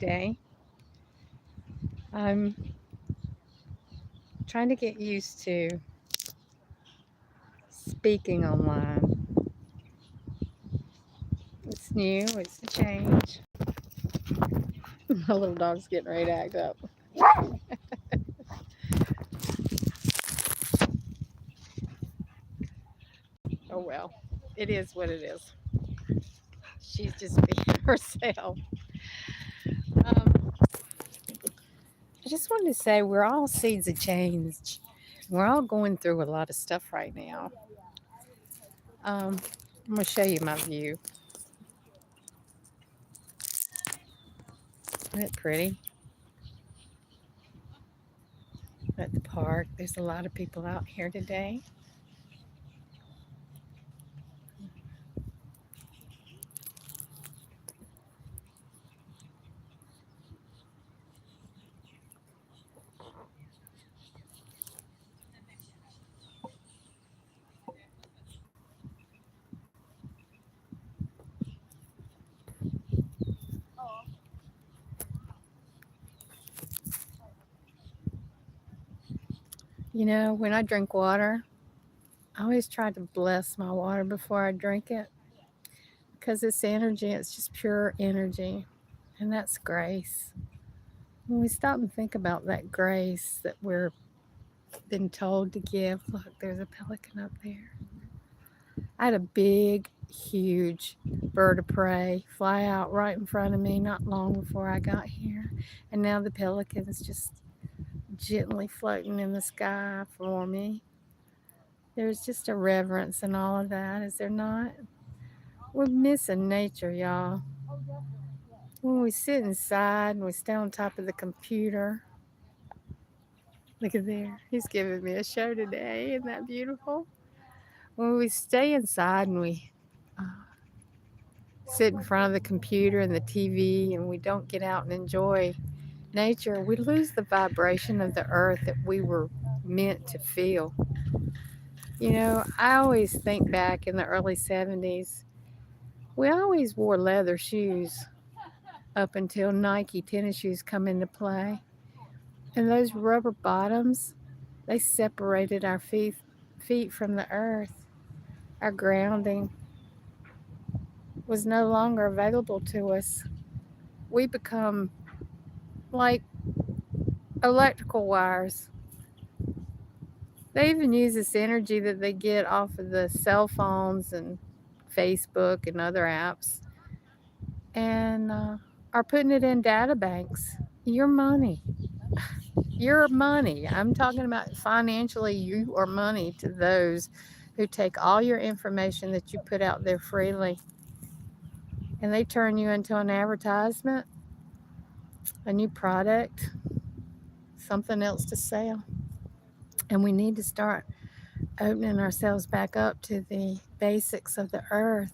today. I'm trying to get used to speaking online. It's new, it's a change. My little dog's getting ready to act up. Oh well, it is what it is. She's just being herself. Um, I just wanted to say we're all seeds of change. We're all going through a lot of stuff right now. Um, I'm going to show you my view. Isn't it pretty? At the park, there's a lot of people out here today. You know, when I drink water, I always try to bless my water before I drink it because it's energy, it's just pure energy, and that's grace. When we stop and think about that grace that we're been told to give, look, there's a pelican up there. I had a big, huge bird of prey fly out right in front of me not long before I got here, and now the pelican's just gently floating in the sky for me. There's just a reverence in all of that, is there not? We're missing nature, y'all. When we sit inside and we stay on top of the computer, look at there. He's giving me a show today. Isn't that beautiful? When we stay inside and we uh, sit in front of the computer and the TV and we don't get out and enjoy nature, we lose the vibration of the earth that we were meant to feel. You know, I always think back in the early 70s, we always wore leather shoes up until Nike tennis shoes come into play. And those rubber bottoms, they separated our feet from the earth. Our grounding was no longer available to us. We become like electrical wires. They even use this energy that they get off of the cell phones and Facebook and other apps and are putting it in data banks. Your money. Your money. I'm talking about financially, you are money to those who take all your information that you put out there freely and they turn you into an advertisement, a new product, something else to sell. And we need to start opening ourselves back up to the basics of the earth.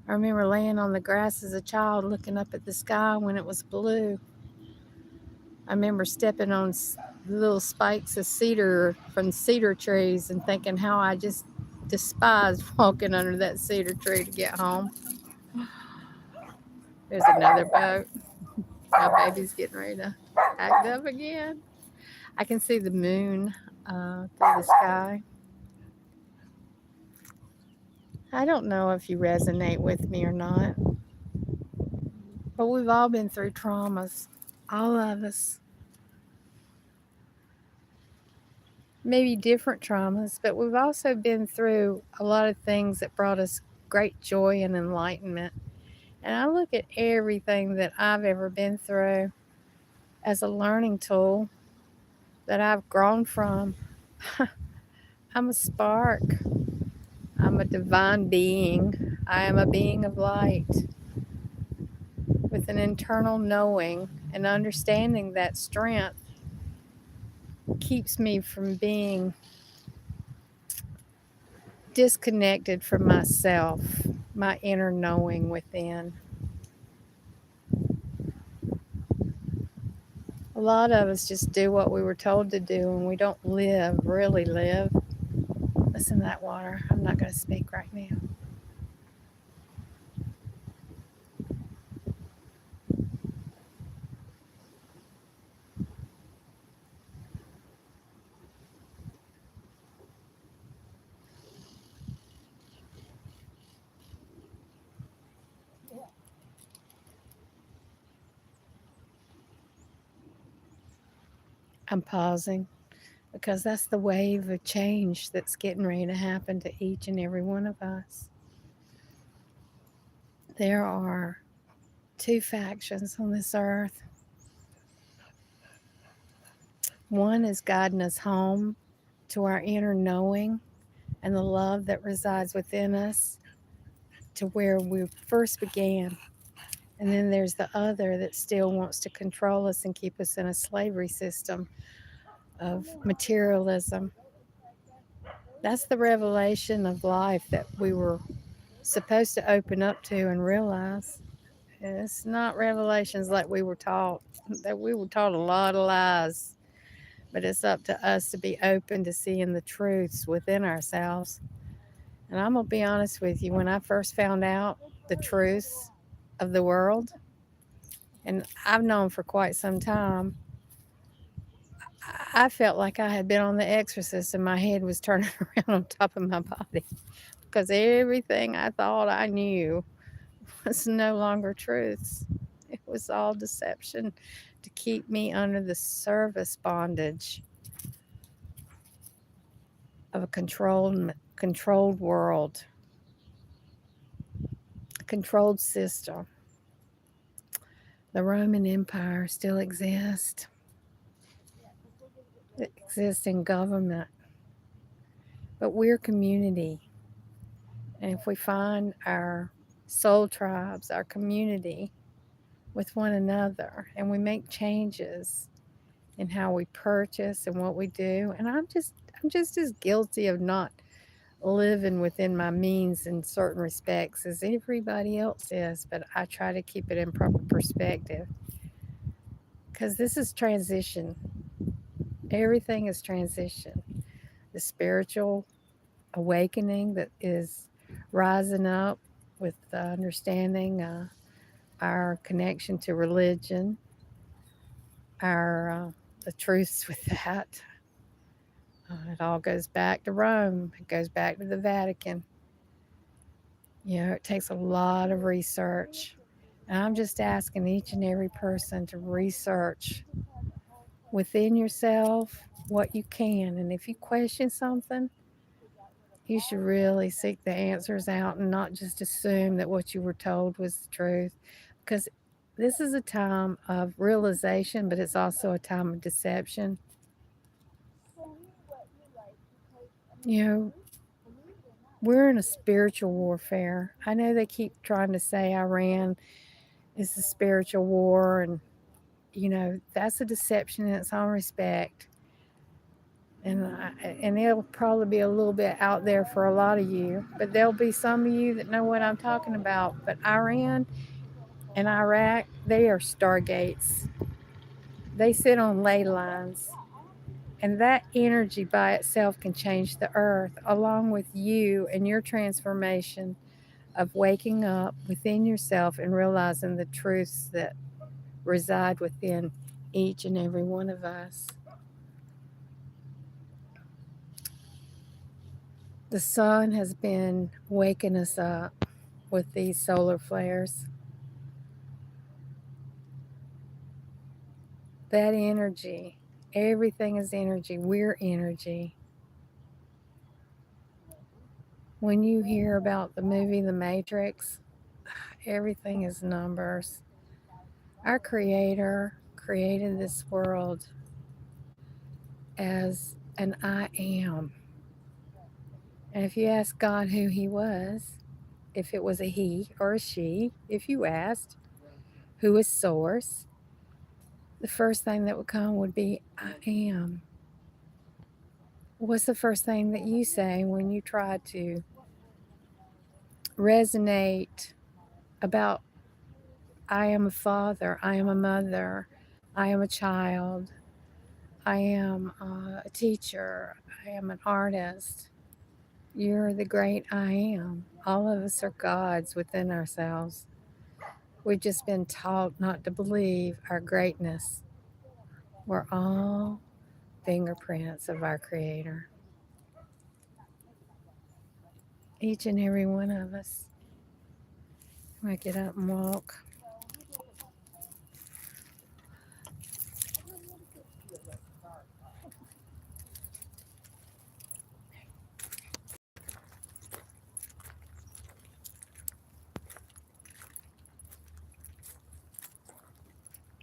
I remember laying on the grass as a child looking up at the sky when it was blue. I remember stepping on little spikes of cedar from cedar trees and thinking how I just despised walking under that cedar tree to get home. There's another boat. My baby's getting ready to act up again. I can see the moon through the sky. I don't know if you resonate with me or not, but we've all been through traumas, all of us. Maybe different traumas, but we've also been through a lot of things that brought us great joy and enlightenment. And I look at everything that I've ever been through as a learning tool that I've grown from. I'm a spark. I'm a divine being. I am a being of light with an internal knowing and understanding that strength keeps me from being disconnected from myself, my inner knowing within. A lot of us just do what we were told to do and we don't really live. Listen to that water. I'm not going to speak right now. I'm pausing because that's the wave of change that's getting ready to happen to each and every one of us. There are two factions on this earth. One is guiding us home to our inner knowing and the love that resides within us to where we first began. And then there's the other that still wants to control us and keep us in a slavery system of materialism. That's the revelation of life that we were supposed to open up to and realize. It's not revelations like we were taught, that we were taught a lot of lies, but it's up to us to be open to seeing the truths within ourselves. And I'm going to be honest with you, when I first found out the truth of the world, and I've known for quite some time, I felt like I had been on The Exorcist and my head was turning around on top of my body because everything I thought I knew was no longer truths. It was all deception to keep me under the service bondage of a controlled world, a controlled system. The Roman Empire still exists. It exists in government, but we're community. And if we find our soul tribes, our community with one another, and we make changes in how we purchase and what we do, and I'm just as guilty of not living within my means in certain respects as everybody else is, but I try to keep it in proper perspective because this is transition. Everything is transition. The spiritual awakening that is rising up with understanding our connection to religion, our the truths with that. It all goes back to Rome. It goes back to the Vatican. You know, it takes a lot of research. And I'm just asking each and every person to research within yourself what you can. And if you question something, you should really seek the answers out and not just assume that what you were told was the truth. Because this is a time of realization, but it's also a time of deception. You know, we're in a spiritual warfare. I know they keep trying to say Iran is a spiritual war, and that's a deception in its own respect. And it'll probably be a little bit out there for a lot of you, but there'll be some of you that know what I'm talking about. But Iran and Iraq, they are stargates. They sit on ley lines. And that energy by itself can change the earth, along with you and your transformation of waking up within yourself and realizing the truths that reside within each and every one of us. The sun has been waking us up with these solar flares. That energy, everything is energy. We're energy. When you hear about the movie The Matrix, everything is numbers. Our Creator created this world as an I am. And if you ask God who He was, if it was a he or a she, if you asked who is source, the first thing that would come would be I am. What's the first thing that you say when you try to resonate about I am a father, I am a mother, I am a child, I am a teacher, I am an artist? You're the great I am. All of us are gods within ourselves. We've just been taught not to believe our greatness. We're all fingerprints of our Creator. Each and every one of us. I'm going to get up and walk.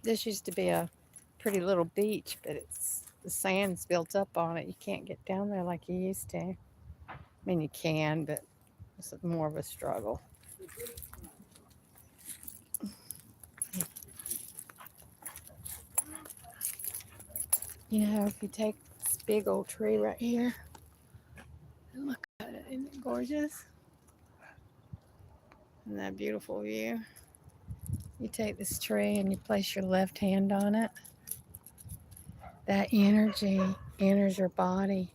This used to be a pretty little beach, but the sand's built up on it. You can't get down there like you used to. I mean, you can, but it's more of a struggle. You know, if you take this big old tree right here and look at it, isn't it gorgeous? And that beautiful view. You take this tree and you place your left hand on it. That energy enters your body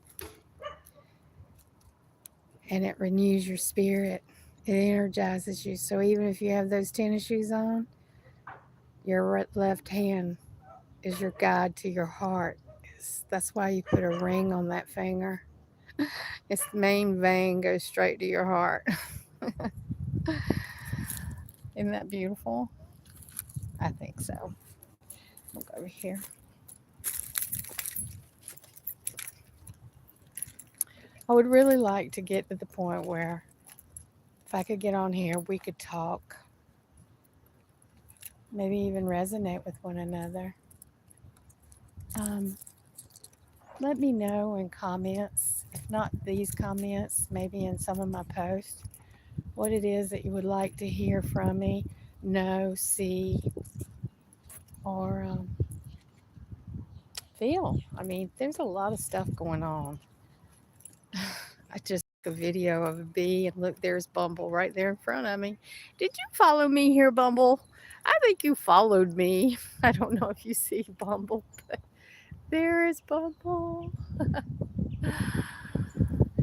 and it renews your spirit. It energizes you. So even if you have those tennis shoes on, your left hand is your guide to your heart. That's why you put a ring on that finger. Its main vein goes straight to your heart. Isn't that beautiful? I think so. We'll go over here. I would really like to get to the point where if I could get on here, we could talk, maybe even resonate with one another. Let me know in comments, if not these comments, maybe in some of my posts, what it is that you would like to hear from me, know, see, or feel. I mean, there's a lot of stuff going on. I just took a video of a bee, and look, there's Bumble right there in front of me. Did you follow me here, Bumble? I think you followed me. I don't know if you see Bumble, but there is Bumble.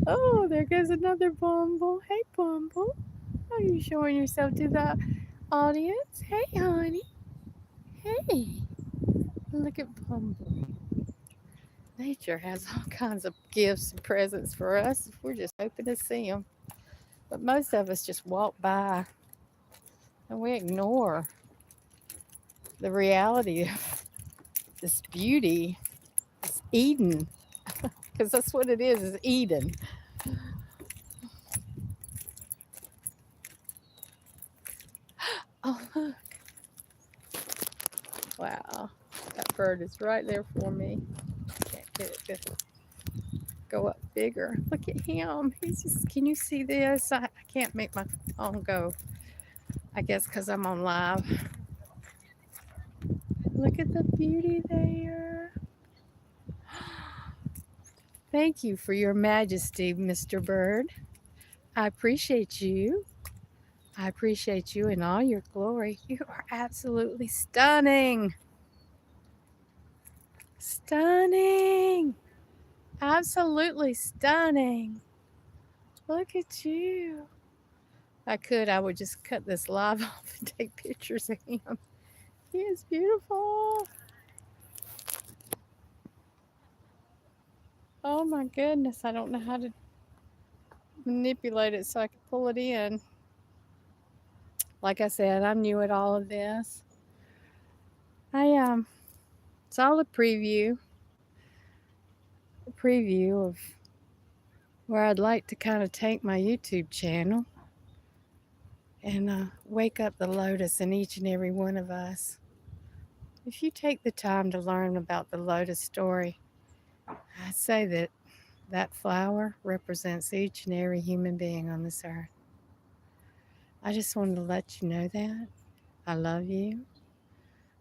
Oh, there goes another Bumble. Hey, Bumble. Are you showing yourself to the audience? Hey, honey. Hey. Look at Bumble. Nature has all kinds of gifts and presents for us if we're just hoping to see them. But most of us just walk by and we ignore the reality of this beauty, this Eden, because that's what it is Eden. Oh, look. Wow. That bird is right there for me. Can't get it to go up bigger. Look at him. He's just, can you see this? I can't make my phone go. I guess because I'm on live. Look at the beauty there. Thank you for your majesty, Mr. Bird. I appreciate you. I appreciate you in all your glory. You are absolutely stunning. Stunning. Absolutely stunning. Look at you. If I would just cut this live off and take pictures of him. He is beautiful. Oh my goodness. I don't know how to manipulate it so I can pull it in. Like I said, I'm new at all of this. It's all a preview of where I'd like to kind of take my YouTube channel and wake up the Lotus in each and every one of us. If you take the time to learn about the Lotus story, I'd say that that flower represents each and every human being on this earth. I just wanted to let you know that. I love you.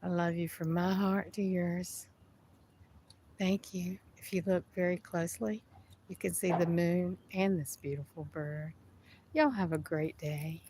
I love you from my heart to yours. Thank you. If you look very closely, you can see the moon and this beautiful bird. Y'all have a great day.